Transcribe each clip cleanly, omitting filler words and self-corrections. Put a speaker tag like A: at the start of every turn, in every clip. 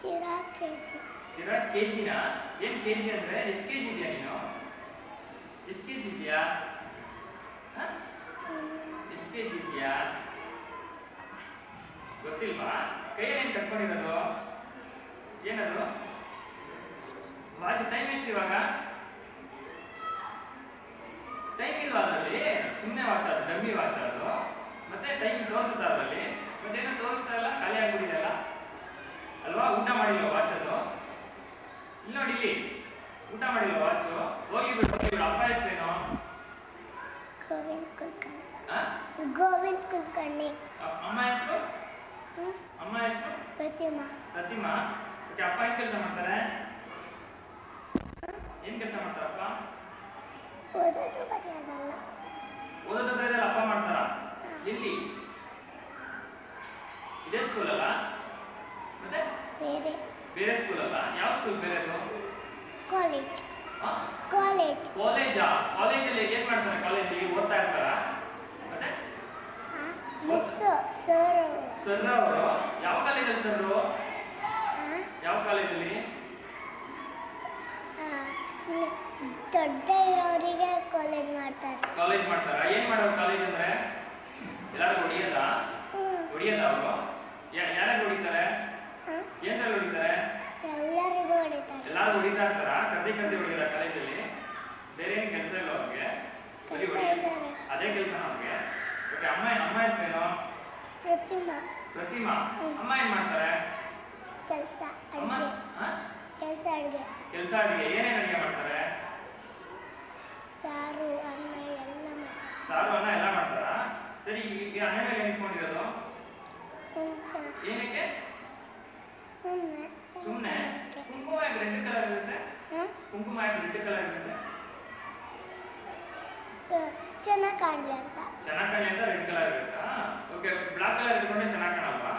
A: Chirag KG.
B: Chirag ಕೆಜಿನ? ಏನು KG ಅಂದರೆ ಎಷ್ಟು ಕೆಜಿ ಇದೆಯಾ ನೀನು? ಎಷ್ಟು ಕೆಜಿ ಇದೆಯಾ? ಎಷ್ಟು ಕೆಜಿ ಇದೆಯಾ ಗೊತ್ತಿಲ್ವಾ? ಕೈಯಲ್ಲಿ ಏನು ಕಟ್ಕೊಂಡಿರೋದು? ಏನದು? ವಾಚ್. ಟೈಮ್ ಎಷ್ಟು ಇವಾಗ? ಟೈಮ್ ಇಲ್ವಾ ಅದರಲ್ಲಿ? ಸುಮ್ಮನೆ ವಾಚ್ ಅದು, ಡಮ್ಮಿ ವಾಚ್ ಅದು. ಮತ್ತೆ ಟೈಮ್ ತೋರಿಸುತ್ತಾ ಅದರಲ್ಲಿ? ಮತ್ತೇನೋ ತೋರಿಸ್ತಾ ಇಲ್ಲ, ಖಾಲಿ ಆಗ್ಬಿಟ್ಟಿದೆಯಲ್ಲ ಅಲ್ವಾ? ಊಟ ಮಾಡಿಲ್ಲ ವಾಚ್ ಅದು. ಇಲ್ಲಿ ನೋಡಿ, ಇಲ್ಲಿ ಊಟ ಮಾಡಿಲ್ಲ ವಾಚು. ಹೋಗಿ ಬಿಡು. ಅಪ್ಪ ಹೆಸರೇನು?
A: ಗೋವಿಂದ್ ಕುಲಕರ್ಣಿ. ಗೋವಿಂದ್ ಕುಲಕರ್ಣಿ.
B: ಅಮ್ಮ ಹೆಸರು? ಅಮ್ಮ ಹೆಸರು?
A: ಪ್ರತಿಮಾ.
B: ಪ್ರತಿಮಾ. ಓಕೆ. ಅಪ್ಪ ಏನು ಕೆಲಸ ಮಾಡ್ತಾರೆ? ಏನು ಕೆಲಸ ಮಾಡ್ತಾರಪ್ಪ?
A: ಓದೋದು ಬರೆಯೋದಲ್ಲ.
B: ಓದೋದು ಬರೆಯೋದಲ್ಲ ಅಪ್ಪ ಮಾಡ್ತಾರಾ? ಎಲ್ಲಿ? ಇದೇ ಸ್ಕೂಲ್ ಅಲ್ಲ? ಮತ್ತೆ
A: ಬೇರೆ
B: ಬೇರೆ ಸ್ಕೂಲ್ ಅಲ್ಲ? ಯಾವ ಸ್ಕೂಲ್ ಬೇರೆದು?
A: ಕಾಲೇಜ್. ಕಾಲೇಜ್.
B: ಕಾಲೇಜಾ? ಕಾಲೇಜಲ್ಲಿ ಏನು ಮಾಡ್ತಾರೆ? ಕಾಲೇಜಲ್ಲಿ ಓದ್ತಾ ಇರ್ತಾರಾ? ಮತ್ತೆ
A: ಮಿಸ್ ಸರ್.
B: ಸರ್ ಅವರು ಯಾವ ಕಾಲೇಜಲ್ಲಿ? ಸರ್ ಯಾವ ಕಾಲೇಜಲ್ಲಿ?
A: ದೊಡ್ಡ ಇರೋರಿಗೆ ಕಾಲೇಜ್ ಮಾಡ್ತಾರೆ.
B: ಕಾಲೇಜ್ ಮಾಡ್ತಾರಾ? ಏನು ಮಾಡೋದು ಕಾಲೇಜ್ ಅಂದರೆ? ಎಲ್ಲರಿಗೂ ಹೊಡಿಯೋದಾ? ಹೊಡಿಯೋದ ಅವರು? ಯಾರಿಗೆ ಹೊಡಿತಾರೆ? ಏನ್ರಲ್ಲಿ ಹೊಡಿತಾರೆ?
A: ಎಲ್ಲರಿಗೂ ಹೊಡಿತಾರೆ.
B: ಎಲ್ಲರೂ ಹೊಡಿತಾ ಇರ್ತಾರ? ಕರ್ದಿ ಹೊಡಿಯೋದ ಕಾಲೇಜಲ್ಲಿ? ಬೇರೆ ಏನು ಕೆಲಸ ಇಲ್ಲ ಅವ್ರಿಗೆ? ಅದೇ ಕೆಲಸನ ಅವ್ರಿಗೆ? ಓಕೆ. ಅಮ್ಮ ಹೆಸರೇನು?
A: ಪ್ರತಿಮಾ.
B: ಪ್ರತಿಮಾ. ಅಮ್ಮ ಏನು ಮಾಡ್ತಾರೆ?
A: ಕೆಲಸ ಅಡುಗೆ. ಕೆಲಸ ಅಡುಗೆ.
B: ಕೆಲಸ ಅಡುಗೆ. ಏನೇನು ಅಡುಗೆ ಮಾಡ್ತಾರೆ?
A: ಸಾರು, ಅನ್ನ ಎಲ್ಲ ಮಾಡ್ತಾರೆ.
B: ಸಾರು, ಅನ್ನ ಎಲ್ಲ ಮಾಡ್ತಾರಾ? ಸರಿ. ಈಗ ಹಣೆ ಮೇಲೆ ನಿಂತ್ಕೊಂಡಿರೋದು ಏನಕ್ಕೆ?
A: ಸುಮ್ಮನೆ.
B: ಸುಮ್ಮನೆ. ಕುಂಕುಮ ಯಾಕೆ ರೆಡ್ ಕಲರ್ ಇರುತ್ತೆ? ಕುಂಕುಮ ಯಾಕೆ ರೆಡ್ ಕಲರ್ ಇರುತ್ತೆ?
A: ಚೆನ್ನಾಗಿ ಕಾಣಲಿ ಅಂತ.
B: ಚೆನ್ನಾಗಿ ಕಾಣಲಿ ಅಂತ ರೆಡ್ ಕಲರ್ ಇರುತ್ತಾ? ಓಕೆ. ಬ್ಲಾಕ್ ಕಲರ್ ಇಟ್ಕೊಂಡ್ರೆ ಚೆನ್ನಾಗಿ ಕಾಣಲ್ವಾ?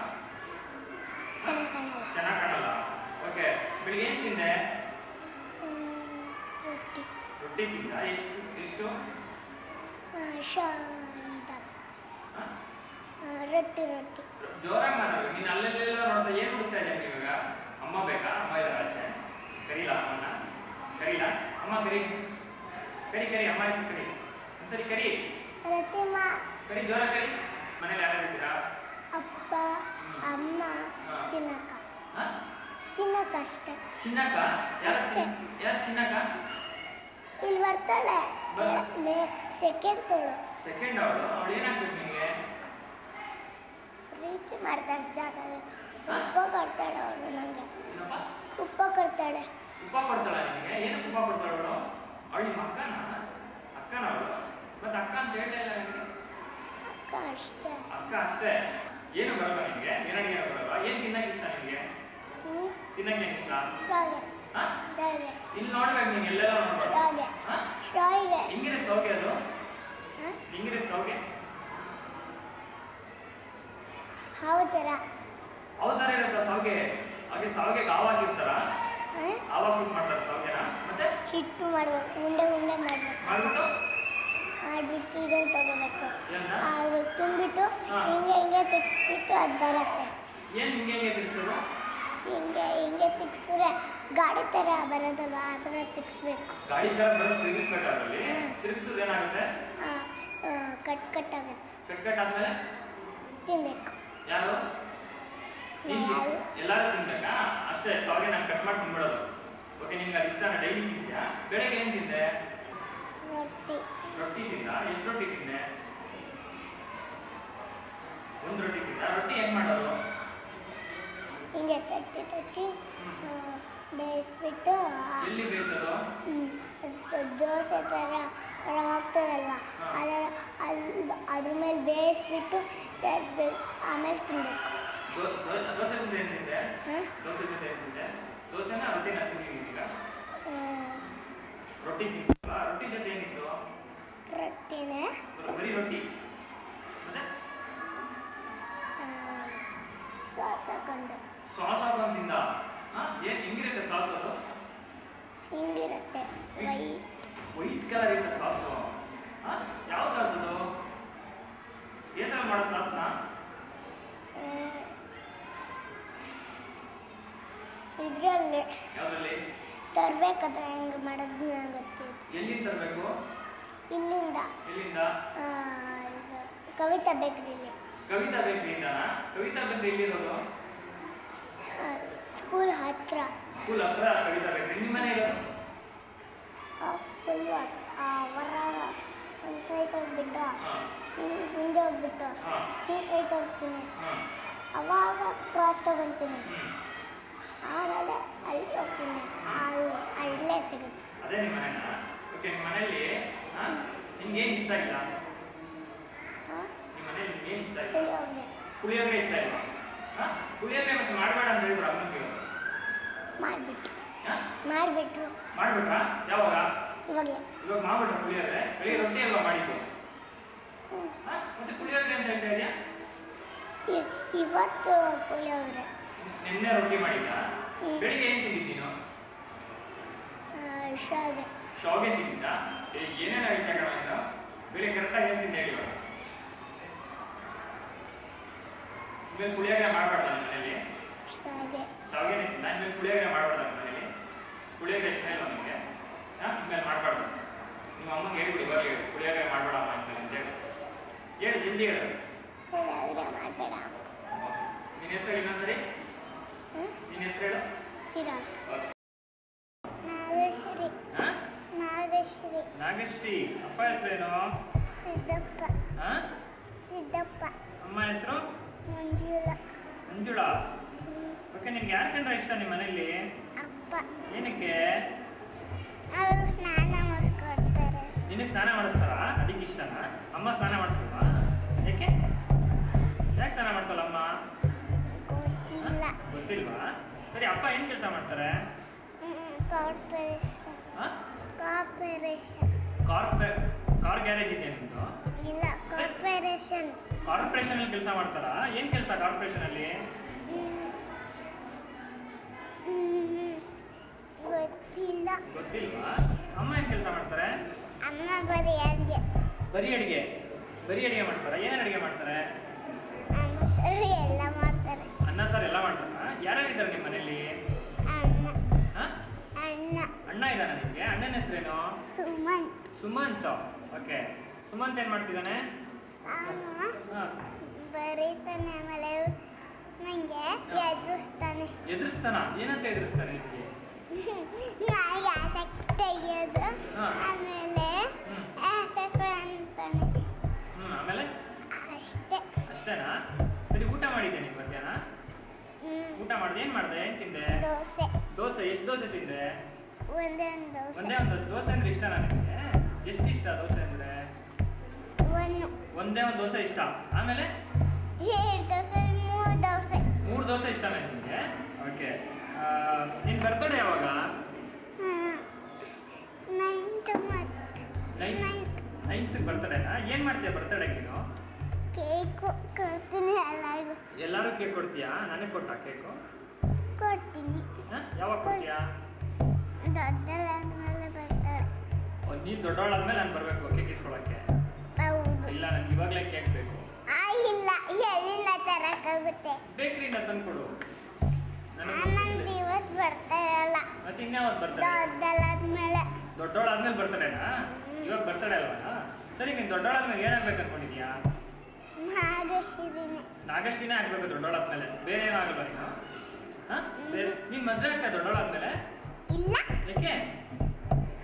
B: ಚೆನ್ನಾಗಿ ಕಾಣಲ್ಲ. ಓಕೆ. ಬೆಳಿಗ್ಗೆ ಏನು ತಿಂದೆ?
A: ರೊಟ್ಟಿ.
B: ರೊಟ್ಟಿ ತಿಂದ? ಎಷ್ಟು?
A: ರೊಟ್ಟಿ.
B: ಜೋರಾಗಿ ಮಾತಾಡ್ಬೇಕು. ನೀನು ಅಲ್ಲೆಲ್ಲ ನೋಡ್ತಾ ಏನು ಹುಡುಕ್ತಾ ಇದ್ದೇನೆ ಇವಾಗ? ಅಮ್ಮ ಬೇಕಾ? ಅಮ್ಮ ಇದ್ದಾರೆ ಆಚೆ. ಕರೀಲ ಅಮ್ಮನ? ಕರೀಲ? ಅಮ್ಮ ಕರಿ. ಅಮ್ಮ ಹೆಸರು ಕರಿ. ಒಂದ್ಸರಿ ಕರಿ.
A: ಪ್ರತಿಮಾ.
B: ಕರಿ, ಜೋರಾಗಿ ಕರಿ. ಮನೇಲಿ ಯಾರು ಇದ್ದೀರಾ?
A: ಅಪ್ಪ, ಅಮ್ಮ, ಚಿನ್ನಕ್ಕ.
B: ಹಾಂ?
A: ಚಿನ್ನಕ್ಕ ಅಷ್ಟೇ.
B: ಚಿನ್ನಕ್ಕ? ಯಾರು ಚಿನ್ನಕ್ಕ?
A: ಇಲ್ಲಿ ಬರ್ತಾಳೆ. ಸೆಕೆಂಡ್ ತೋಳು.
B: ಸೆಕೆಂಡ್ ಅವಳು ಏನಾಗ್ಬೇಕು ನಿನಗೆ?
A: ಪ್ರೀತಿ ಮಾಡ್ತಾಳೆ ಜಾಗದಲ್ಲಿ. ಉಪ್ಪ ಕೊಡ್ತಾಳೆ ಅವಳು ನನಗೆ.
B: ಏನಪ್ಪ?
A: ಉಪ್ಪ ಕೊಡ್ತಾಳೆ.
B: ಉಪ್ಪ ಕೊಡ್ತಾಳ ನಿನಗೆ? ಏನಕ್ಕೆ ಉಪ್ಪ ಕೊಡ್ತಾಳೆ ಅವಳು? ಅವಳು ನಿಮ್ಮ ಅಕ್ಕನ ಅವಳು? ಮತ್ತೆ ಅಕ್ಕ ಅಂತ ಹೇಳಲೇ ಇಲ್ಲ ನಿನಗೆ?
A: ಅಕ್ಕ ಅಷ್ಟೇ.
B: ಅಕ್ಕ ಅಷ್ಟೇ. ಏನು ಬರಲ್ಲ ನಿನಗೆ? ಏನಡಿಗೆ ಬರಲ್ಲ? ಏನು ತಿನ್ನಕ್ಕೆ ಇಷ್ಟ ನಿನಗೆ? ತಿನ್ನಕ್ಕೆ ಏನು ಇಷ್ಟ? ಇಲ್ಲಿ ನೋಡ್ಬೇಕು ನೀನು, ಎಲ್ಲೆಲ್ಲ ನೋಡ್ಬೇಕು. ಹೆಂಗಿರುತ್ತೆ ಸೌಗೆ ಅದು? ಹೆಂಗಿರುತ್ತೆ ಸೌಗೆ? ಅವತಾರ ಇರುತ್ತಾ ಸೌಗೆ? ಹಾಗೆ ಸಾವಿಗೆ ಆವಾಗಿರ್ತಾರ? ಆವಾಗ ಕುಕ್ ಮಾಡ್ತಾರೆ ಸೌಗೆನ? ಮತ್ತೆ
A: ಹಿಟ್ಟು ಮಾಡ್ಬೇಕು. ಉಂಡೆ ಮಾಡ್ಬಿಟ್ಟು ಇದನ್ನು ತಗೋಬೇಕು. ಅದು ತುಂಬಿಟ್ಟು ಹಿಂಗೆ ತೆಗ್ಸ್ಬಿಟ್ಟು ಅದು ಬರುತ್ತೆ.
B: ಏನು ಹಿಂಗೆ ತೆಗ್ಸೋದು?
A: ಹಿಂಗೆ ತೆಗ್ಸಿದ್ರೆ ಗಾಡಿ ಥರ ಬರೋದಲ್ವಾ, ಆ ಥರ ತೆಗ್ಸ್ಬೇಕು.
B: ಗಾಡಿ ಥರ ಬರೋದು ತಿರುಗಿಸ್ಬೇಕು. ಅದರಲ್ಲಿ ತಿರುಗಿಸಿದ್ರೆ ಏನಾಗುತ್ತೆ?
A: ಕಟ್ ಆಗುತ್ತೆ.
B: ಕಟ್ ಆದ್ಮೇಲೆ
A: ತಿನ್ಬೇಕು.
B: ಯಾರು? ಎಲ್ಲರೂ ತಿನ್ಬೇಕಾ? ಅಷ್ಟೇ. ಸಾವಿಗೆ ನಾನು ಕಟ್ ಮಾಡಿ ತಿನ್ಬಿಡೋದು. ಓಕೆ. ನಿಮ್ಗೆ ಅದು ಇಷ್ಟನ? ಡೈಲಿ ತಿಂತೀಯಾ? ಬೆಳಗ್ಗೆ ಏನು ತಿಂದೆ? ರೊಟ್ಟಿ ತಿಂದ? ಎಷ್ಟು ರೊಟ್ಟಿ ತಿಂದೆ? ಒಂದು ರೊಟ್ಟಿ ತಿಂದ? ರೊಟ್ಟಿ ಹೆಂಗೆ ಮಾಡೋದು?
A: ಹಿಂಗೆ ತಟ್ಟಿ ಬೇಯಿಸ್ಬಿಟ್ಟು.
B: ಎಲ್ಲಿ ಬೇಯಿಸೋದು?
A: ದೋಸೆ ಥರ ಹಾಕ್ತಾರಲ್ವ, ಅದ್ರ ಮೇಲೆ ಬೇಯಿಸ್ಬಿಟ್ಟು ಆಮೇಲೆ ತಿನ್ಬೇಕು.
B: ದೋಸೆ ಜೊತೆ ಏನು ತಿಂದೆ? ದೋಸೆನ ರೊಟ್ಟಿನ ತಿಂದಿದ್ದೀಗ? ರೊಟ್ಟಿ ತಿಂದಿಲ್ಲ? ರೊಟ್ಟಿ ಜೊತೆ ಏನಿತ್ತು?
A: ರೊಟ್ಟಿನೇ.
B: ಬರೀ ರೊಟ್ಟಿ. ಮತ್ತೆ
A: ಸಾಸ್ ಹಾಕೊಂಡು
B: ತಿಂದ? ಹೆಂಗಿರುತ್ತೆ ಸಾಸ್ ಅದು?
A: ಹಿಂಗಿರುತ್ತೆ.
B: ವೈಟ್ ಕಲರ್ ಇರುತ್ತೆ ಸಾಸು. ಯಾವ ಸಾಸ್ ಅದು? ಏನಾದ್ರು ಮಾಡೋ ಸಾಸ್ನ?
A: ಇದರಲ್ಲಿ
B: ಯಾವ್ದ್ರಲ್ಲಿ?
A: ತರಬೇಕಾದ್ರೆ ಹೆಂಗೆ ಮಾಡೋದು ನಂಗೆ ಗೊತ್ತಿತ್ತು.
B: ಎಲ್ಲಿಂದ ತರಬೇಕು?
A: ಇಲ್ಲಿಂದ
B: ಎಲ್ಲಿಂದ?
A: ಇದು ಕವಿತಾ ಬೇಕ್ರಿಲಿ.
B: ಕವಿತಾ ಬೇಕ್ರಿಯಿಂದನಾ? ಕವಿತಾ ಬೇಕ್ರಿ ಎಲ್ಲಿರೋದು?
A: ಸ್ಕೂಲ್ ಹತ್ರ.
B: ಸ್ಕೂಲ್ ಹತ್ರ ಕವಿತಾ ಬೇಕ್ರಿ. ನಿಮ್ಮ ಮನೆ ಇರೋದು?
A: ಫುಲ್ ಹೊರಗ ಒಂದು ಸೈಟ್ ಹೋಗ್ಬಿಟ್ಟು
B: ಹಾಂ
A: ಹಿಂದೆ ಹೋಗ್ಬಿಟ್ಟು
B: ಹಾಂ
A: ಹಿಂಗೆ ಸೈಟ್ ಹೋಗ್ತೀನಿ.
B: ಹಾಂ
A: ಅವಾಗ ಕ್ರಾಸ್ ತಗೊತೀನಿ.
B: ಹ್ಞೂ
A: ಆಮೇಲೆ ಅಲ್ಲಿ ಹೋಗ್ತೀನಿ. ಅಲ್ಲೇ ಸಿಗುತ್ತೆ.
B: ಅದೇ ನಿಮ್ಮ ಮನೆನಾ? ಓಕೆ, ನಿಮ್ಮ ಮನೆಯಲ್ಲಿ ನಿಮ್ಗೆ ಏನು ಇಷ್ಟ ಇಲ್ಲ?
A: ಹಾಂ
B: ನಿಮ್ಮ ಮನೇಲಿ ನಿಮ್ಗೆ ಏನು ಇಷ್ಟ ಇಲ್ಲ?
A: ಪುಳಿಯೋಗರೆ
B: ಪುಳಿಯೋಗರೆ ಇಷ್ಟ ಇಲ್ಲ? ಹಾಂ, ಪುಳಿಯೋಗರೆ ಮತ್ತೆ ಮಾಡಬೇಡ ಅಂತ ಹೇಳಿದ್ರು ಅಮ್ಮನಿಗೆ.
A: ಮಾಡಿಬಿಟ್ಟು
B: ಹಾಂ,
A: ಮಾಡಿಬಿಟ್ರು
B: ಮಾಡ್ಬಿಟ್ರಾ? ಯಾವಾಗ?
A: ಇವಾಗಲೇ.
B: ಇವಾಗ ಮಾಡ್ಬಿಟ್ರ ಪುಳಿಯೋಗರೆ? ಬೆಳಿಗ್ಗೆ ರೊಟ್ಟಿ ಅಲ್ವಾ ಮಾಡಿದ್ದು?
A: ಹ್ಞೂ
B: ಹಾಂ, ಮತ್ತೆ ಪುಳಿಯೋಗರೆ ಅಂತ ಹೇಳ್ತಾ ಇದೆಯಾ?
A: ಇವತ್ತು ಪುಳಿಯೋಗರೆ.
B: ನಿನ್ನೆ ರೊಟ್ಟಿ ಮಾಡಿದ್ದ? ಬೆಳಿಗ್ಗೆ ಏನು ತಿಂದಿದ್ದು ನೀನು?
A: ಶಾವಿಗೆ.
B: ಶಾವಿಗೆ ತಿಂದಿದ್ದ? ಏನೇನು ಹೇಳ್ತಾ ಕಣ ನೀನು? ಬೆಳಿಗ್ಗೆ ಕರೆಕ್ಟಾಗಿ ಏನು ತಿಂದ ಹೇಳಿ ಇವಾಗ? ಇನ್ಮೇಲೆ ಪುಳಿಯೋಗರೆ ಮಾಡಬಾರ್ದ ನಿಮ್ಮ ಮನೇಲಿ?
A: ಶಾವಿಗೆ.
B: ಶಾವಿಗೆ ತಿಂದ? ಇನ್ಮೇಲೆ ಪುಳಿಯೋಗರೆ ಮಾಡಬಾರ್ದ ನಿಮ್ಮ ಮನೇಲಿ? ಪುಳಿಯೋಗರೆ ಇಷ್ಟ ಇಲ್ಲ ನಿಮಗೆ? ಹಾಂ, ಇನ್ಮೇಲೆ ಮಾಡಬಾರ್ದು. ನಿಮ್ಮ ಅಮ್ಮಂಗೆ ಹೇಳ್ಬಿಡಿ ಇವಾಗ, ಪುಳಿಯೋಗರೆ ಮಾಡಬೇಡಮ್ಮ ಇನ್ಮೇಲೆ ಅಂತ ಹೇಳಿ. ಹೇಳಿ, ಜಲ್ದಿ ಹೇಳು.
A: ಪುಳಿಯೋಗರೆ ಮಾಡಬೇಡ.
B: ನಿನ್ನ ಹೆಸರು ಇನ್ನೊಂದ್ಸರಿ? ನಿನ್ನ ಹೆಸರು ಹೇಳು.
A: ಚಿರಾಗ್.
B: ಓಕೆ.
A: ನಾಗೇಶ್ವರಿ.
B: ಹಾಂ,
A: ನಾಗೇಶ್ವರಿ.
B: ನಾಗಶ್ರೀ. ಅಪ್ಪ ಹೆಸರೇನು?
A: ಸಿದ್ದಪ್ಪ.
B: ಹಾಂ,
A: ಸಿದ್ದಪ್ಪ.
B: ಅಮ್ಮ ಹೆಸರು?
A: ಮಂಜುಳಾ.
B: ಮಂಜುಳಾ. ಓಕೆ, ನಿಮ್ಗೆ ಯಾರು ಕಂಡ್ರೆ ಇಷ್ಟ ನಿಮ್ಮ ಮನೇಲಿ?
A: ಅಪ್ಪ.
B: ಏನಕ್ಕೆ?
A: ಅವರು ಸ್ನಾನ ಮಾಡಿಸ್ಕೊಡ್ತಾರೆ.
B: ನಿನಗೆ ಸ್ನಾನ ಮಾಡಿಸ್ತಾರಾ? ಅದಕ್ಕೆ ಇಷ್ಟನಾ? ಅಮ್ಮ ಸ್ನಾನ ಮಾಡಿಸ್ತಾರಾ? ಯಾಕೆ ಯಾಕೆ ಸ್ನಾನ ಮಾಡಿಸಲ್ಲ ಅಮ್ಮ?
A: ಗೊತ್ತಿಲ್ಲ.
B: ಗೊತ್ತಿಲ್ವಾ? ಸರಿ, ಅಪ್ಪ ಏನು ಕೆಲಸ ಮಾಡ್ತಾರೆ?
A: ಕಾರ್ಪೊರೇಷನ್.
B: ಹಾಂ,
A: ಕಾರ್ಪೊರೇಷನ್.
B: ಕಾರ್ ಗ್ಯಾರೇಜ್ ಇದೆಯಾ ನಿಮ್ಮದು?
A: ಇಲ್ಲ, ಕಾರ್ಪೊರೇಷನ್.
B: ಕಾರ್ಪೊರೇಷನಲ್ಲಿ ಕೆಲಸ ಮಾಡ್ತಾರಾ? ಏನು ಕೆಲಸ ಕಾರ್ಪೊರೇಷನಲ್ಲಿ?
A: ಗೊತ್ತಿಲ್ಲ.
B: ಗೊತ್ತಿಲ್ವಾ? ಅಮ್ಮ ಏನು ಕೆಲಸ ಮಾಡ್ತಾರೆ?
A: ಅಮ್ಮ ಬರೀ ಅಡುಗೆ.
B: ಬರೀ ಅಡುಗೆ? ಬರೀ ಅಡುಗೆ ಮಾಡ್ತಾರಾ? ಏನೇನು ಅಡುಗೆ ಮಾಡ್ತಾರೆ?
A: ಅಮ್ಮ ಸರಿ ಎಲ್ಲ ಮಾಡ್ತಾರೆ.
B: ಅನ್ನ ಸಾರು ಎಲ್ಲ ಮಾಡ್ತಾರಾ? ಯಾರ್ಯಾರಿದ್ದಾರೆ ನಿಮ್ಮ ಮನೇಲಿ?
A: ಅಣ್ಣ.
B: ಹಾಂ,
A: ಅಣ್ಣ.
B: ಅಣ್ಣ ಇದ್ದಾನ ನಿಮಗೆ? ಅಣ್ಣನ ಹೆಸರೇನು?
A: ಸುಮಂತ್.
B: ಸುಮಂತ್. ಓಕೆ, ಸುಮಂತ್ ಏನು ಮಾಡ್ತಿದ್ದಾನೆ?
A: ಅಮ್ಮ
B: ಹಾಂ,
A: ಬರೀತಾನೆ. ಆಮೇಲೆ ನನಗೆ ಎದುರಿಸ್ತಾನೆ.
B: ಎದುರಿಸ್ತಾನ? ಏನಂತ ಎದುರಿಸ್ತಾನೆ ನಿಮಗೆ?
A: ನನಗೆ ಆಸಕ್ತಿ ತೆಗೆಯೋದು.
B: ಹಾಂ.
A: ಆಮೇಲೆ ಅಂತಾನೆ.
B: ಆಮೇಲೆ
A: ಅಷ್ಟೇ.
B: ಅಷ್ಟೇನಾ? ಸರಿ, ಊಟ ಮಾಡಿದ್ದೆ ನೀನು ಮಧ್ಯಾಹ್ನ? ಊಟ ಮಾಡಿದೆ? ಏನು ಮಾಡಿದೆ? ಏನು ತಿಂದೆ?
A: ದೋಸೆ.
B: ದೋಸೆ. ಎಷ್ಟು ದೋಸೆ ತಿಂದೆ?
A: ಒಂದೇ ಒಂದು ದೋಸೆ.
B: ಒಂದೇ ಒಂದು ದೋಸೆ ಅಂದ್ರೆ ಇಷ್ಟನಾ ನಿಮಗೆ? ಎಷ್ಟು ಇಷ್ಟ ದೋಸೆ ಅಂದರೆ? ಒಂದೇ ಒಂದು ದೋಸೆ ಇಷ್ಟ. ಆಮೇಲೆ
A: 2 ದೋಸೆ, 3 ದೋಸೆ.
B: 3 ದೋಸೆ ಇಷ್ಟನಾ ನಿಮಗೆ? ಓಕೆ, ನಿನ್ನ ಬರ್ತಡೇ ಯಾವಾಗ? 9th ಬರ್ತಡೇನಾ? ಏನು ಮಾಡ್ತೀಯ ಬರ್ತಡೇಗೆ ನೀನು?
A: ಕೇಕು ಕೊಡ್ತೀನಿ ಎಲ್ಲರಿಗೂ.
B: ಎಲ್ಲರೂ ಕೇಕ್ ಕೊಡ್ತೀಯಾ? ನನಗೆ ಕೊಟ್ಟಾ ಕೇಕು?
A: ಕೊಡ್ತೀನಿ.
B: ಹಾಂ, ಯಾವಾಗ ಕೊಡ್ತೀಯಾ?
A: ದೊಡ್ಡದಾದ್ಮೇಲೆ ಬರ್ತಾಳೆ.
B: ನೀನು ದೊಡ್ಡವಳಾದ್ಮೇಲೆ ನಾನು ಬರಬೇಕು ಕೇಕ್ ಇಸ್ಕೊಳಕ್ಕೆ?
A: ಹೌದು.
B: ಇಲ್ಲ, ನನಗೆ ಇವಾಗಲೇ ಕೇಕ್ ಬೇಕು.
A: ಇಲ್ಲ, ಎಲ್ಲಿಂದ ತರಕ್ಕಾಗುತ್ತೆ?
B: ಬೇಕ್ರಿಯಿಂದ ತಂದ್ಕೊಡು.
A: ನಂದು ಇವತ್ತು ಬರ್ತಾ ಇರಲ್ಲ.
B: ಮತ್ತೆ ಇನ್ಯಾವತ್ತು ಬರ್ತಡೆ?
A: ದೊಡ್ಡದಾದ್ಮೇಲೆ.
B: ದೊಡ್ಡವಳಾದ್ಮೇಲೆ ಬರ್ತಡೇನಾ? ಇವಾಗ ಬರ್ತಡೇ ಅಲ್ವಾ? ಸರಿ, ನೀನು ದೊಡ್ಡವಳಾದ್ಮೇಲೆ ಏನಾಗ್ಬೇಕು ಅನ್ಕೊಂಡಿದ್ಯಾ?
A: ನಾಗೇಶ್ವರಿನೇ.
B: ನಾಗಶ್ರೀನೇ ಆಗ್ಬೇಕು ದೊಡ್ಡವಳಾದ್ಮೇಲೆ? ಬೇರೆ ಏನೂ ಆಗಲ್ವಾ ನೀನು? ಹಾಂ, ಬೇರೆ ನೀನು ಮದುವೆ ಆಗ್ತಾ ದೊಡ್ಡವಳಾದ್ಮೇಲೆ?
A: ಇಲ್ಲ.
B: ಯಾಕೆ?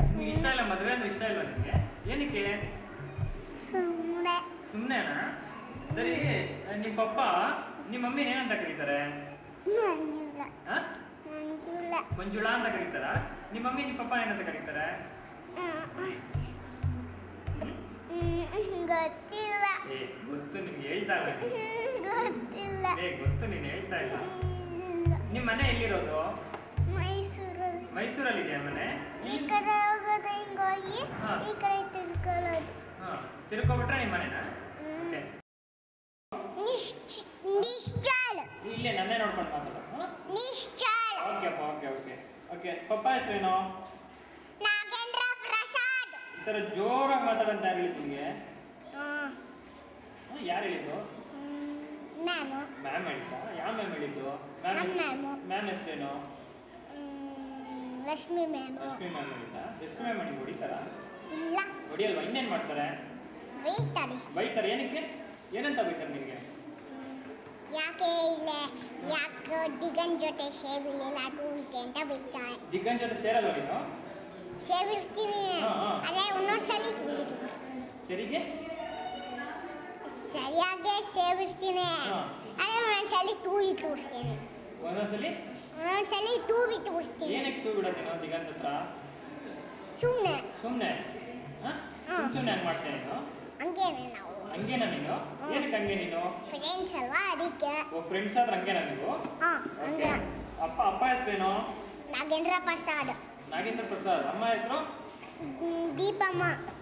B: ನಿಮ್ಗೆ ಇಷ್ಟ ಇಲ್ಲ ಮದುವೆ ಅಂದ್ರೆ? ಇಷ್ಟ ಇಲ್ವಾ ನಿಮಗೆ? ಏನಕ್ಕೆ?
A: ಸುಮ್ಮನೆ.
B: ಸುಮ್ಮನೆನಾ? ಸರಿ, ನಿಮ್ಮ ಪಪ್ಪ ನಿಮ್ಮ ಮಮ್ಮಿನ ಏನಂತ ಕರೀತಾರೆ?
A: ಮಂಜುಳಾ.
B: ಹಾಂ,
A: ಮಂಜುಳಾ.
B: ಮಂಜುಳಾ ಅಂತ ಕರೀತಾರಾ? ನಿಮ್ಮ ಮಮ್ಮಿ ನಿಮ್ಮ ಪಪ್ಪ ಏನಂತ ಕರೀತಾರೆ?
A: ಗೊತ್ತಿಲ್ಲ.
B: ಗೊತ್ತು, ನಿಮ್ಗೆ ಹೇಳ್ತಾ ಇಲ್ಲ.
A: ಗೊತ್ತಿಲ್ಲ.
B: ಗೊತ್ತು, ನೀನು ಹೇಳ್ತಾ ಇಲ್ಲ. ನಿಮ್ಮ ಮನೆ ಎಲ್ಲಿರೋದು?
A: ಮೈಸೂರಲ್ಲಿ.
B: ಮೈಸೂರಲ್ಲಿ ಇದೆಯಾ ಮನೆ?
A: ಈ ಕಡೆ ಹೋಗೋದು, ಹಿಂಗೋಗಿ
B: ಹಾಂ.
A: ಈ ಕಡೆ ತಿರ್ಕೊಳ್ಳೋದು.
B: ಹಾಂ, ತಿರ್ಕೊಬಿಟ್ರೆ ನಿಮ್ಮ ಮನೆನಾ? ಓಕೆ,
A: ನಿಶ್ಚಲ್.
B: ಇಲ್ಲೇ ನನ್ನೇ ನೋಡ್ಕೊಂಡು ಮಾತಾಡೋದು. ಹಾಂ,
A: ನಿಶ್ಚಲ್.
B: ಓಕೆ ಅಪ್ಪ, ಓಕೆ ಓಕೆ ಓಕೆ. ಪಪ್ಪ ಹೆಸರೇನು?
A: ನಾಗೇಂದ್ರ ಪ್ರಸಾದ್.
B: ಈ ಥರ ಜೋರಾಗಿ ಮಾತಾಡೋಂತ ಯಾರು ಹೇಳಿದ್ದು ನಿಮಗೆ? ಯಾರು ಹೇಳಿದ್ದು?
A: ಮ್ಯಾಮು.
B: ಮ್ಯಾಮ್ ಹೇಳಿದ್ದ? ಯಾವ ಮ್ಯಾಮ್ ಹೇಳಿದ್ದು?
A: ನಮ್ಮ ಮ್ಯಾಮು.
B: ಮ್ಯಾಮ್ ಹೆಸರೇನು?
A: ರಶ್ಮಿ ಮ್ಯಾಮ್
B: ಹೊಡಿತಾ? ರಶ್ಮಿ ಮ್ಯಾಮ್ ನಿಮ್ಗೆ ಹೊಡಿತಾರಾ?
A: ಇಲ್ಲ
B: ಹೊಡಿಯಲ್ವಾ? ಇನ್ನೇನು ಮಾಡ್ತಾರೆ? ಬೈತಾರೆ. ಏನಕ್ಕೆ? ಏನಂತ ಬೈತಾರೆ ನಿಮಗೆ?
A: ಯಾಕೆ ಇಲ್ಲ ಯಾಕೆ ದಿಗನ್ ಜೊತೆ ಸೇರಿಲ್ಲ ಟೂವಿಗೆ ಅಂತ ಬೈತಾರೆ.
B: ದಿಗನ್ ಜೊತೆ ಸೇರಲ್ವಾ ನೀನು?
A: ಸೇರಿರ್ತೀನಿ ಅದೇ ಒಂದೊಂದ್ಸಲಿ ಸರಿಯಾಗಿ ಸೇರಿರ್ತೀನಿ ಅದೇ ಒಂದೊಂದ್ಸಲಿ ಟೂವಿ ತೋರಿಸ್ತೀನಿ. ಒಂದೊಂದ್ಸಲಿ ಟೂವಿ ತೋರಿಸ್ತೀನಿ.
B: ಏನಕ್ಕೆ ಟೂ ಬಿಡೋದು ನೀನು ದಿಗಂತ್ ಹತ್ರ?
A: ಸುಮ್ಮನೆ
B: ಸುಮ್ಮನೆ ಹಂಗೆ ಮಾಡ್ತೇನೆ ನೀನು? ಹಂಗೇನಾ ನೀನು? ಏನಕ್ಕೆ ಹಂಗೆ ನೀನು?
A: ಫ್ರೆಂಡ್ಸ್ ಅಲ್ವಾ ಅದಕ್ಕೆ.
B: ಫ್ರೆಂಡ್ಸ್ ಆದ್ರೆ ಹಂಗೇನಾ ನೀವು? ಅಪ್ಪ ಹೆಸರೇನು?
A: ನಾಗೇಂದ್ರ ಪ್ರಸಾದ್.
B: ಅಮ್ಮ ಹೆಸರು?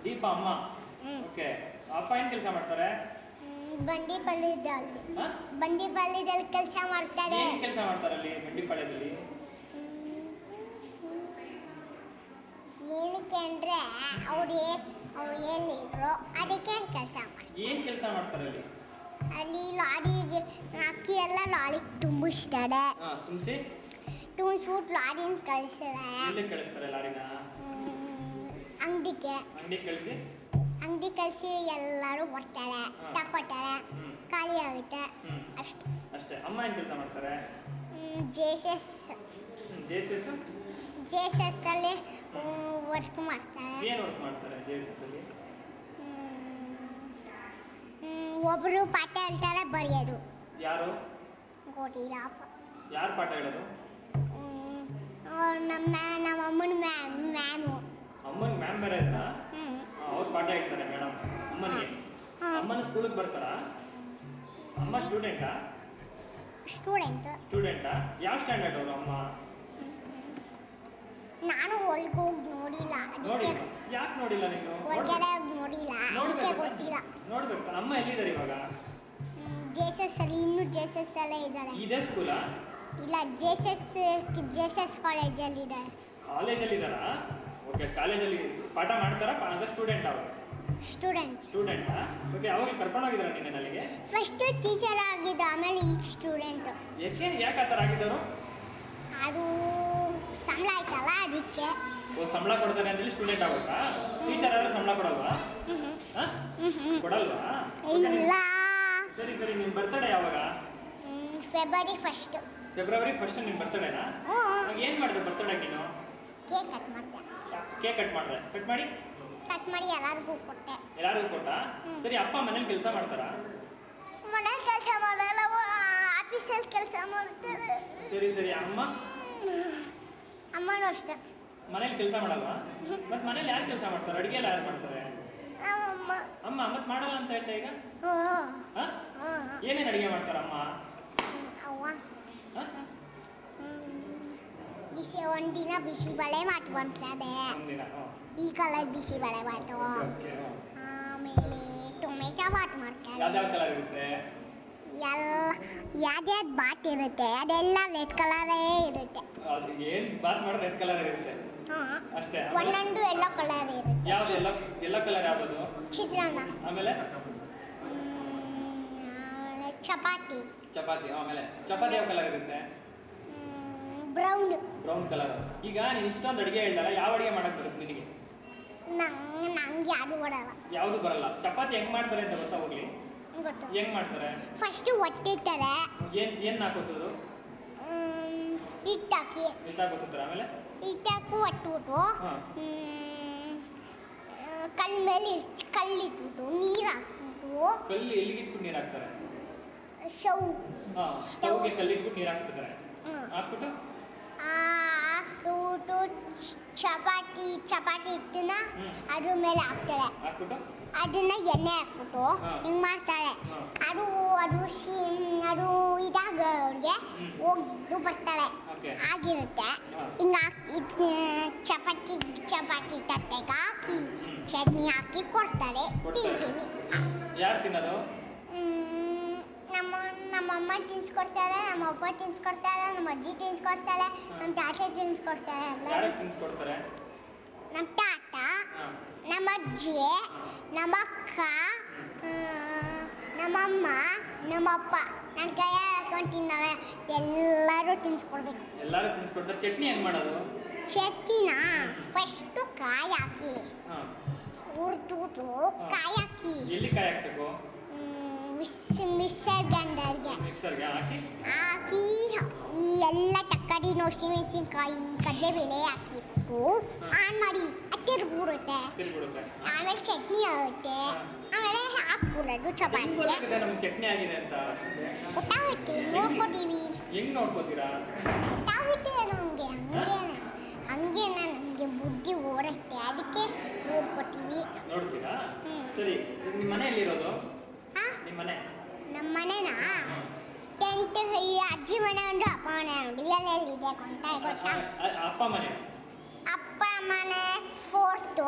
A: ದೀಪಮ್ಮ.
B: ಓಕೆ. ಅಪ್ಪ ಏನು ಕೆಲಸ ಮಾಡ್ತಾರೆ?
A: ಬಂಡಿಪಳ್ಳಿದಲ್ಲಿ ಕೆಲಸ ಮಾಡ್ತಾರೆ.
B: ಏನು ಕೆಲಸ ಮಾಡ್ತಾರೆ ಅಲ್ಲಿ ಬಂಡಿಪಾಳ್ಯದಲ್ಲಿ?
A: ಏನಕ್ಕೆ ಅಂದ್ರೆ ಅವ್ರು ಹೇಳಿದ್ರು ಅದಕ್ಕೆ ಕೆಲಸ ಮಾಡ್ತಾರೆ.
B: ಏನು ಕೆಲಸ ಮಾಡ್ತಾರೆ ಅಲ್ಲಿ?
A: ಅಲ್ಲಿ ಲಾರಿಗೆ ಅಕ್ಕಿ ಎಲ್ಲ ಲಾರಿಗೆ ತುಂಬಿಸ್ತಾರೆ. ತುಂಬಿಸ್ಬಿಟ್ಟು ಲಾರಿನ ಕಳಿಸ್ತಾರೆ.
B: ಲಾರಿನ
A: ಅಂಗಡಿ ಕಳಿಸಿ ಎಲ್ಲರೂ ಬರ್ತಾರೆ, ತಗೊತಾರೆ, ಖಾಲಿ ಆಗುತ್ತೆ
B: ಅಷ್ಟೇ. ಅಮ್ಮ ಏನು ಕೆಲಸ ಮಾಡ್ತಾರೆ?
A: ಜೆಎಸ್ಎಸ್ ಅಲ್ಲಿ ವರ್ಕ್ ಮಾಡ್ತಾರೆ.
B: ಏನು ವರ್ಕ್ ಮಾಡ್ತಾರೆ ಜೆಎಸ್ಎಸ್ ಅಲ್ಲಿ?
A: ಒಬ್ಬರು ಪಾಠ ಹೇಳ್ತಾರೆ, ಬರೆಯೋದು.
B: ಯಾರು?
A: ಗೊತ್ತಿಲ್ಲ.
B: ಯಾರು ಪಾಠ ಹೇಳೋದು?
A: ನಮ್ಮ ಅಮ್ಮನ ಮ್ಯಾಮು.
B: ಅಮ್ಮನ ಮ್ಯಾಮ್ ಬೇರೆ ಇದ್ರಾ? ಅವ್ರು ಪಾಠ ಹೇಳ್ತಾರೆ ಮೇಡಮ್ ಅಮ್ಮನಿಗೆ. ಅಮ್ಮನ ಸ್ಕೂಲಿಗೆ ಬರ್ತಾರಾ? ಅಮ್ಮ ಸ್ಟೂಡೆಂಟಾ? ಯಾವ ಸ್ಟ್ಯಾಂಡರ್ಡ್ ಅವರು ಅಮ್ಮ?
A: ನಾನು ಒಳಗೆ ಹೋಗಿ ನೋಡಿಲ್ಲ.
B: ಯಾಕೆ ನೋಡಿಲ್ಲ ನೀನು?
A: ಒಳಗಡೆ ಹೋಗಿ ನೋಡಿಲ್ಲ, ಅದಕ್ಕೆ ಗೊತ್ತಿಲ್ಲ.
B: ನೋಡ್ಬೇಕು. ಅಮ್ಮ ಎಲ್ಲಿದ್ದಾರೆ ಇವಾಗ?
A: ಜೆಎಸ್ಎಸ್ ಅಲ್ಲಿ. ಇನ್ನೂ ಜೆಎಸ್ಎಸ್ ಅಲ್ಲೇ ಇದ್ದಾರೆ.
B: ಇದೇ ಸ್ಕೂಲಾ?
A: ಇಲ್ಲ, ಜೆಎಸ್ಎಸ್ ಕಾಲೇಜಲ್ಲಿ ಇದ್ದಾರೆ.
B: ಕಾಲೇಜಲ್ಲಿದ್ದಾರಾ? ಓಕೆ. ಕಾಲೇಜಲ್ಲಿ ಪಾಠ ಮಾಡ್ತಾರಾ? ಅಂದರೆ ಸ್ಟೂಡೆಂಟ್ ಅವರು? ಸ್ಟೂಡೆಂಟಾ? ಓಕೆ. ಅವಾಗ ಕರ್ಕೊಂಡೋಗಿದ್ದಾರಾ ನೀನು ಅಲ್ಲಿಗೆ?
A: ಫಸ್ಟ್ ಟೀಚರ್ ಆಗಿದ್ದು, ಆಮೇಲೆ ಈಗ ಸ್ಟೂಡೆಂಟ್.
B: ಯಾಕೆ ಆ ಥರ ಆಗಿದ್ದರು?
A: ಅದು ಸಂಬಳ ಆಯ್ತಲ್ಲ ಅದಕ್ಕೆ.
B: ಸಂಬಳ ಕೊಡ್ತಾರೆ ಅಂತೇಳಿ ಸ್ಟೂಡೆಂಟ್ ಆಗುತ್ತಾ? ಟೀಚರ್ ಆದ್ರೆ ಸಂಬಳ ಕೊಡಲ್ವಾ? ಕೊಡಲ್ವಾ?
A: ಇಲ್ಲ.
B: ಸರಿ. ನಿನ್ನ ಬರ್ತಡೇ ಯಾವಾಗ?
A: ಫೆಬ್ರವರಿ 1.
B: ಫೆಬ್ರವರಿ 1 ನಿನ್ನ ಬರ್ತಡೇನಾ? ಏನು ಮಾಡಿದೆ ಬರ್ತಡೇ ನೀನು?
A: ಕೇಕ್ ಕಟ್ ಮಾಡಿದೆ. ಕಟ್ ಮಾಡಿ ಎಲ್ಲರಿಗೂ ಕೊಟ್ಟೆ.
B: ಕೊಟ್ಟಾ? ಸರಿ. ಅಪ್ಪ ಮನೇಲಿ ಕೆಲಸ ಮಾಡ್ತಾರಾ?
A: ಮನೇಲಿ ಕೆಲಸ ಮಾಡಲ್ಲ, ಆಫೀಸಲ್ಲಿ ಕೆಲಸ ಮಾಡ್ತಾರೆ.
B: ಸರಿ.
A: ಅಮ್ಮನೂ ಅಷ್ಟೇ.
B: ಮನೇಲಿ ಕೆಲಸ ಮಾಡಲ್ವಾ? ಮತ್ತೆ ಮನೇಲಿ ಯಾರು ಕೆಲಸ ಮಾಡ್ತಾರೆ? ಅಡುಗೆ ಎಲ್ಲ ಯಾರು ಮಾಡ್ತಾರೆ? ಅಮ್ಮ. ಮತ್ತೆ ಮಾಡಲ್ಲ ಅಂತ ಹೇಳ್ತಾ ಈಗ? ಏನೇನು ಅಡುಗೆ ಮಾಡ್ತಾರಮ್ಮ?
A: ಒಂದಿನ ಬಿಸಿಬೇಳೆ ಮಾಡ್ಕೊಂತಾರೆ. ಈ ಕಲರ್ ಬಿಸಿಬೇಳೆ ಬಾತು. ಆಮೇಲೆ ಟೊಮೆಟೊ ಬಾತ್ ಮಾಡ್ತಾರೆ. ಯಾವ್ದು ಬಾತ್ ಇರುತ್ತೆ ಅದೆಲ್ಲ ರೆಡ್ ಕಲರೇ ಇರುತ್ತೆ. ಒಂದೊಂದು ಎಲ್ಲೋ ಕಲರ್ ಇರುತ್ತೆ. ಚಿತ್ರಾನ್ನ.
B: ಆಮೇಲೆ
A: ಚಪಾತಿ.
B: ಆಮೇಲೆ ಚಪಾತಿ ಯಾವ ಕಲರ್ ಇರುತ್ತೆ? Brown colour. ಈಗ ನೀನು ಇಷ್ಟೊಂದು ಅಡುಗೆ ಹೇಳ್ದಲ್ಲ, ಯಾವ ಅಡುಗೆ ಮಾಡಕ್ ಬರುತ್ತೆ ನಿನಗೆ?
A: ನಂಗೆ
B: ಯಾವುದು ಬರಲ್ಲ. ಚಪಾತಿ ಹೆಂಗ್ ಮಾಡ್ತಾರೆ ಅಂತ ಗೊತ್ತಾ? ಹೋಗ್ಲಿ, ಹೆಂಗ್ ಮಾಡ್ತಾರೆ?
A: ಫಸ್ಟ್ ಒಟ್ಟಿರ್ತಾರೆ.
B: ಏನ್ ಹಾಕೋತದು?
A: ಹಿಟ್ಟಾಕಿ
B: ಗೊತ್ತಿರ್ತಾರೆ. ಆಮೇಲೆ
A: ಹಿಟ್ಟಾಕು ಒಟ್ಬಿಟ್ಟು ಕಲ್ ಮೇಲೆ ಕಲ್ಲಿಟ್ಬಿಟ್ಟು ನೀರು ಹಾಕ್ಬಿಟ್ಟು.
B: ಕಲ್ಲು ಎಲ್ಲಿಗೆ ಇಟ್ಬಿಟ್ಟು ನೀರು ಹಾಕ್ತಾರೆ?
A: ಸ್ಟವ್ಗೆ
B: ಕಲ್ಲಿಟ್ಬಿಟ್ಟು ನೀರು ಹಾಕ್ಬಿಡ್ತಾರೆ. ಹಾಕ್ಬಿಟ್ಟು
A: ಚಪಾತಿ ಹಿಟ್ಟನ್ನ ಅದ್ರ ಮೇಲೆ ಹಾಕ್ತಾರೆ. ಅದನ್ನ ಎಣ್ಣೆ ಹಾಕ್ಬಿಟ್ಟು ಹಿಂಗ್ ಮಾಡ್ತಾರೆ. ಅದು ಇದಾಗೋರ್ಗೆ ಹೋಗಿದ್ದು ಬರ್ತಾರೆ ಆಗಿರುತ್ತೆ. ಹಿಂಗ ಚಪಾತಿ ತಟ್ಟೆಗೆ ಹಾಕಿ ಚಟ್ನಿ ಹಾಕಿ ಕೊಡ್ತಾರೆ, ತಿಂತೀವಿ.
B: ಯಾರು ತಿನ್ನೋದು?
A: ನಮ್ಮಮ್ಮ ತಿನ್ಸ್ಕೊಡ್ತಾರೆ, ನಮ್ಮ ಅಪ್ಪ ತಿನ್ಸ್ಕೊಡ್ತಾರೆ, ನಮ್ಮ ಅಜ್ಜಿ ತಿನ್ಸ್ಕೊಡ್ತಾರೆ, ನಮ್ಮ ತಾತ ತಿನ್ಸ್ಕೊಡ್ತಾರೆ. ನಮ್ಮ ತಾತ, ನಮ್ಮ ಅಜ್ಜಿ, ನಮ್ಮ ಅಕ್ಕ, ನಮ್ಮಮ್ಮ, ನಮ್ಮಪ್ಪ ನನ್ನ ಕೈಯ ಹಾಕೊಂಡು ತಿನ್ನವೆ. ಎಲ್ಲರೂ ತಿನ್ಸ್ಕೊಡ್ಬೇಕು.
B: ಚಟ್ನಿ ಹೆಂಗ್ ಮಾಡೋದು?
A: ಚಟ್ನಿನ ಫಸ್ಟು ಕಾಯಿ ಹಾಕಿ
B: ಹಾಂ
A: ಹುರಿದು ಕಾಯಿ ಹಾಕಿ
B: ಎಲ್ಲಿ ಕಾಯಿ ಹಾಕ್ಬೇಕು?
A: ಮಿಕ್ಸರ್ ಗ್ರೈಂಡರ್ಗೆ
B: ಮಿಕ್ಸರ್ಗೆ ಹಾಕಿ
A: ಈ ಎಲ್ಲ ತರಕಾರಿ ಹಸಿಮೆಣಸಿನ್ಕಾಯಿ ಕಡಲೆಬೇಳೆ ಹಾಕಿಟ್ಟು ಆನ್ ಮಾಡಿ ತಿರ್ಬಿಡುತ್ತೆ. ಆಮೇಲೆ ಚಟ್ನಿ ಆಗುತ್ತೆ. ಆಮೇಲೆ ಹಾಕ್ಬಿಡೋದು ಚಪಾತಿಗೆ.
B: ನಮ್ಗೆ ಚಟ್ನಿ ಆಗಿದೆ ಅಂತ
A: ಗೊತ್ತಾಗುತ್ತೆ, ನೋಡ್ಕೊತೀವಿ.
B: ಹೆಂಗ್ ನೋಡ್ಕೋತೀರಾ?
A: ಗೊತ್ತಾಗುತ್ತೆ ನಮಗೆ. ಹಂಗೇನ ನಮಗೆ ಬುದ್ಧಿ ಓಡುತ್ತೆ, ಅದಕ್ಕೆ ನೋಡ್ಕೊತೀವಿ.
B: ನೋಡ್ತೀರಾ? ಸರಿ, ನಿಮ್ಮ ಮನೆ ಎಲ್ಲಿರೋದು? ನಿಮ್ಮ ಮನೆ? ನಮ್ಮ
A: ಮನೆನಾ ಟೆಂಟ್. ಈ ಅಜ್ಜಿ ಮನೆ ಉಂಟು, ಅಪ್ಪ ಮನೆ ಉಂಟು. ಎಲ್ಲೆಲ್ಲಿದೆ ಗೊತ್ತಾ?
B: ಅಪ್ಪ ಮನೆ?
A: ಅಪ್ಪ ಮನೆ 4th,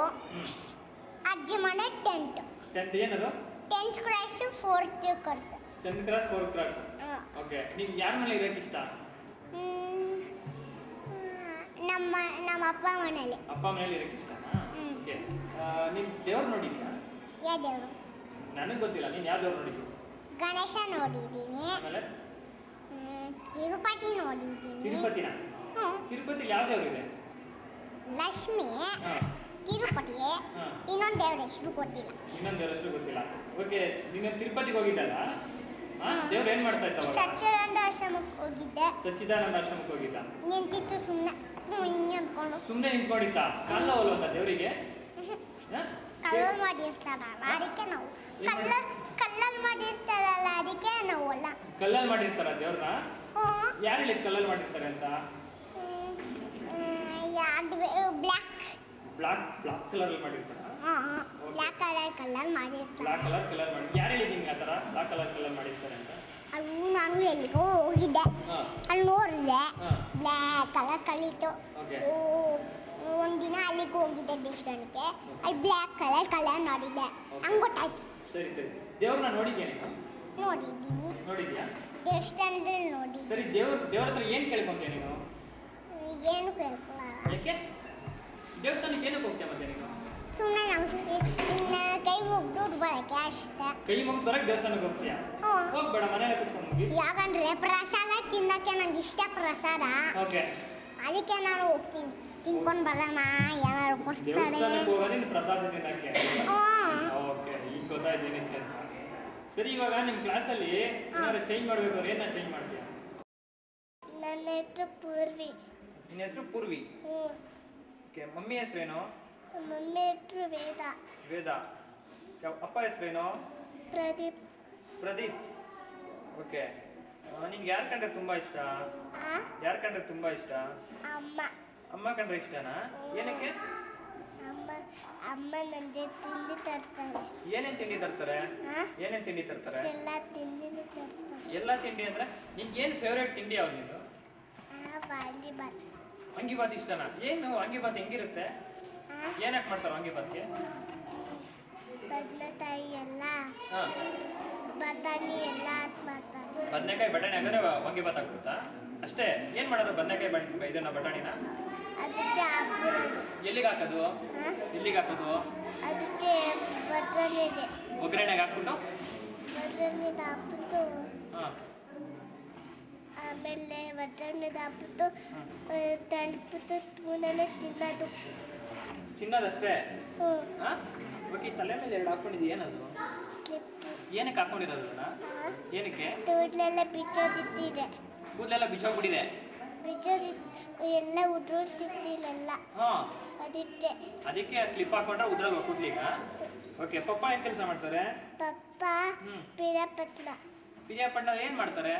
A: ಅಜ್ಜಿ ಮನೆ 10th.
B: 10th ಏನದು?
A: 10th class 4th course.
B: 10th class 4th class. Okay, ನಿಮ್ಗೆ ಯಾರ ಮನೆ ಇರೋಕ್ಕೆ ಇಷ್ಟ?
A: ನಮ್ಮ ಅಪ್ಪ ಮನೇಲಿ.
B: ಅಪ್ಪ ಮನೇಲಿ ಇರೋಕ್ಕೆ ಇಷ್ಟನಾ? ಓಕೆ, ನೀನು ದೇವ್ರು ನೋಡಿದ್ಯಾ?
A: ಯಾವ ದೇವರು?
B: ನನಗೆ ಗೊತ್ತಿಲ್ಲ. ನೀನು ಯಾವ ದೇವ್ರು ನೋಡಿದ್ಯಾ?
A: ಗಣೇಶ ನೋಡಿದ್ದೀನಿ.
B: ಆಮೇಲೆ
A: ತಿರುಪತಿ ನೋಡಿದ್ದೀನಿ.
B: ತಿರುಪತಿನ? ತಿರುಪತಿಲಿ ಯಾವ ದೇವ್ರು ಇದೆ?
A: ಲಕ್ಷ್ಮಿ. ತಿರುಪತಿ. ಇನ್ನೊಂದು ದೇವ್ರ ಹೆಸರು ಗೊತ್ತಿಲ್ಲ.
B: ಇನ್ನೊಂದು ದೇವ್ರ ಹೆಸರು ಗೊತ್ತಿಲ್ಲ. ಓಕೆ, ನೀನು ತಿರುಪತಿಗೆ ಹೋಗಿದ್ದಲ್ಲ, ದೇವ್ರು ಏನ್ ಮಾಡ್ತಾ ಇತ್ತು?
A: ಸಚ್ಚಿದಾನಂದ ಆಶ್ರಮಕ್ಕೆ ಹೋಗಿದ್ದೆ.
B: ಸಚ್ಚಿದಾನಂದ ಆಶ್ರಮಕ್ಕೆ ಹೋಗಿದ್ದ?
A: ನಿಂತಿತ್ತು ಸುಮ್ಮನೆ ಅಂದ್ಕೊಂಡು.
B: ಸುಮ್ಮನೆ ನಿಂತ್ಕೊಂಡಿದ್ದ? ಅಲ್ಲವಲ್ಲ ದೇವರಿಗೆ
A: ಕಲ್ಲಲ್ಲಿ ಮಾಡಿರ್ತಾರಲ್ಲ ಅದಕ್ಕೆ ನಾವು ಕಲ್ಲಲ್ಲಿ ಮಾಡಿರ್ತಾರಲ್ಲ ಅದಕ್ಕೆ ನಾವು ಅಲ್ಲ.
B: ಕಲ್ಲಲ್ಲಿ ಮಾಡಿರ್ತಾರ ದೇವ್ರನ್ನ? ಯಾರು ಹೇಳಿದ್ ಕಲ್ಲಲ್ಲಿ ಮಾಡಿರ್ತಾರೆ ಅಂತ?
A: ಬ್ಲ್ಯಾಕ್
B: ಕಲರ್ ಅಲ್ಲಿ ಮಾಡಿರ್ತಾರ?
A: ಬ್ಲ್ಯಾಕ್ ಕಲರ್ ಕಲ್ಲಲ್ಲಿ ಮಾಡಿರ್ತಾರೆ.
B: ಬ್ಲ್ಯಾಕ್ ಕಲರ್ ಮಾಡಿ. ಯಾರು ಹೇಳಿದ್ ನಿಂಗೆ ಆ ಥರ ಬ್ಲ್ಯಾಕ್ ಕಲರ್ ಮಾಡಿರ್ತಾರೆ ಅಂತ?
A: ಅದು ನಾನು ಎಲ್ಲಿಗೋ ಹೋಗಿದ್ದೆ, ಅಲ್ಲಿ ನೋಡಿದೆ ಬ್ಲ್ಯಾಕ್ ಕಲರ್ ಕಲಿತು. ಒಂದಿನ ಅಲ್ಲಿಗೆ ಹೋಗಿದ್ದೆ ದೇವಸ್ಥಾನಕ್ಕೆ, ಅಲ್ಲಿ ಬ್ಲ್ಯಾಕ್ ಕಲರ್ ಮಾಡಿದ್ದೆ. ಹಂಗೆ ಗೊತ್ತಾಯ್ತು.
B: ಸರಿ ಸರಿ, ದೇವ್ರನ್ನ ನೋಡಿದ್ಯಾ ನೀನು?
A: ನೋಡಿದ್ದೀನಿ.
B: ನೋಡಿದ್ಯಾ?
A: ದೇವಸ್ಥಾನದಲ್ಲಿ ನೋಡಿ.
B: ಸರಿ, ದೇವ್ರ ಹತ್ರ ಏನು ಕೇಳ್ಕೊಂತೀಯ ನೀನು?
A: ಏನು ಕೇಳ್ಕೊಳ್ಳಲ್ಲ.
B: ಯಾಕೆ? ದೇವಸ್ಥಾನಕ್ಕೆ ಏನಕ್ಕೆ ಹೋಗ್ತೀಯ ಮತ್ತೆ ನೀನು?
A: ಸುಮ್ಮನೆ ಇನ್ನು ಕೈ ಮುಗ್ದು ಬರೋಕ್ಕೆ ಅಷ್ಟೇ.
B: ಕೈ ಮುಗ್ದು ಬರಕ್ಕೆ ದೇವಸ್ಥಾನಕ್ಕೆ ಹೋಗ್ತೀಯಾ? ಹೋಗ್ಬೇಡ, ಮನೇಲೆ ಕುತ್ಕೊಂಡು ಹೋಗಿ.
A: ಯಾಕಂದ್ರೆ ಪ್ರಸಾದ ತಿನ್ನಕ್ಕೆ ನಂಗೆ ಇಷ್ಟ, ಪ್ರಸಾದ.
B: ಓಕೆ,
A: ಅದಕ್ಕೆ ನಾನು ಹೋಗ್ತೀನಿ, ತಿನ್ಕೊಂಡು ಬರೋಣ, ಏನಾದ್ರು ಕೊಡ್ತಾರೆ.
B: ಪ್ರಸಾದ ತಿನ್ನಕ್ಕೆ? ಓಕೆ, ಈಗ ಗೊತ್ತಾಯ್ತು ಏನಕ್ಕೆ ಅಂತ. ಸರಿ, ಇವಾಗ ನಿಮ್ಮ ಕ್ಲಾಸಲ್ಲಿ ಏನಾದ್ರು ಚೇಂಜ್ ಮಾಡ್ಬೇಕಾದ್ರೆ ಏನ ಚೇಂಜ್ ಮಾಡ್ತೀಯಾ?
A: ನನ್ನ ಹೆಸರು ಪೂರ್ವಿ.
B: ನಿನ್ನ ಹೆಸರು ಪೂರ್ವಿ? ಓಕೆ, ಮಮ್ಮಿ ಹೆಸರೇನು?
A: ಮಮ್ಮಿ ಹೆಸರು ವೇದ.
B: ವೇದ. ಅಪ್ಪ ಹೆಸರೇನು?
A: ಪ್ರದೀಪ್.
B: ಪ್ರದೀಪ್. ಓಕೆ, ನಿನ್ಗೆ ಯಾರು ಕಂಡ್ರೆ ತುಂಬಾ ಇಷ್ಟ? ಯಾರು ಕಂಡ್ರೆ ತುಂಬಾ ಇಷ್ಟ?
A: ಅಮ್ಮ.
B: ಅಮ್ಮ ಕಂಡ್ರೆ ಇಷ್ಟನಾ? ಏನಕ್ಕೆ?
A: ಅಮ್ಮ ನನಗೆ ತಿಂಡಿ ತರ್ತಾರೆ.
B: ಏನೇನು ತಿಂಡಿ ತರ್ತಾರೆ? ಏನೇನು ತಿಂಡಿ ತರ್ತಾರೆ?
A: ಎಲ್ಲ ತಿಂಡಿನೂ ತರ್ತಾರೆ.
B: ಎಲ್ಲ ತಿಂಡಿ ಅಂದ್ರೆ ನಿನ್ಗೆ ಏನು ಫೇವ್ರೇಟ್ ತಿಂಡಿ ಯಾವ್ದು ನಿಂದು?
A: ವಾಂಗಿಬಾತ್.
B: ವಾಂಗಿಬಾತ್ ಇಷ್ಟನಾ? ಏನು ವಾಂಗಿಬಾತ್ ಹೆಂಗಿರುತ್ತೆ? ಏನಕ್ಕೆ ಮಾಡ್ತಾರೆ ವಾಂಗಿಬಾತ್ಗೆ?
A: ಬದನೆಕಾಯಿ ಎಲ್ಲ, ಬಟಾಣಿ ಎಲ್ಲ ಮಾಡ್ತಾರೆ.
B: ಬದನೆಕಾಯಿ ಬಟಾಣಿ ಹಾಕಿದ್ರೆ ವಾಂಗಿಬಾತ್ ಆಗ್ಬಿಡುತ್ತಾ? ಅಷ್ಟೇ? ಏನು ಮಾಡೋದು ಬದನೆಕಾಯಿ ಇದನ್ನ ಬಟಾಣಿನ?
A: ಅದಕ್ಕೆ ಹಾಕ್ಬಿಡೋದು.
B: ಎಲ್ಲಿಗೆ ಹಾಕೋದು? ಎಲ್ಲಿಗೆ ಹಾಕೋದು?
A: ಅದಕ್ಕೆ ಒಗ್ಗರಣೆಗೆ.
B: ಒಗ್ಗರಣೆಗೆ ಹಾಕ್ಬಿಟ್ಟು
A: ಆಮೇಲೆ ಒಗ್ಗರಣೆಗೆ ಹಾಕ್ಬಿಟ್ಟು ತಳ್ಬಿಟ್ಟು ಸ್ಪೂನಲ್ಲೇ ತಿನ್ನೋದು.
B: ತಿನ್ನೋದಷ್ಟೇ? ಓಕೆ, ತಲೆ ಮೇಲೆ 2 ಹಾಕೊಂಡಿದ್ದೀಯ, ಏನದು? ಏನಕ್ಕೆ ಹಾಕೊಂಡಿರೋದು ಅದನ್ನ? ಏನಕ್ಕೆ? ಕೂದಲೆಲ್ಲ
A: ಬಿಚ್ಚೋದಿತ್ತಿದೆ.
B: ಕೂದಲೆಲ್ಲ ಬಿಚ್ಚೋಗ್ಬಿಟ್ಟಿದೆ?
A: ಎಲ್ಲ ಉದುರುತ್ತಿಲ್ಲ.
B: ಅದಕ್ಕೆ ಕ್ಲಿಪ್ ಹಾಕೊಂಡ್ರೆ ಉದ್ರಲ್ವ ಕೂದ್ಲೀಗ? ಓಕೆ, ಪಪ್ಪ ಏನ್ ಕೆಲಸ ಮಾಡ್ತಾರೆ?
A: ಪಪ್ಪ ಪಿರಿಯಾಪಟ್ಟಣ
B: ಏನ್ ಮಾಡ್ತಾರೆ?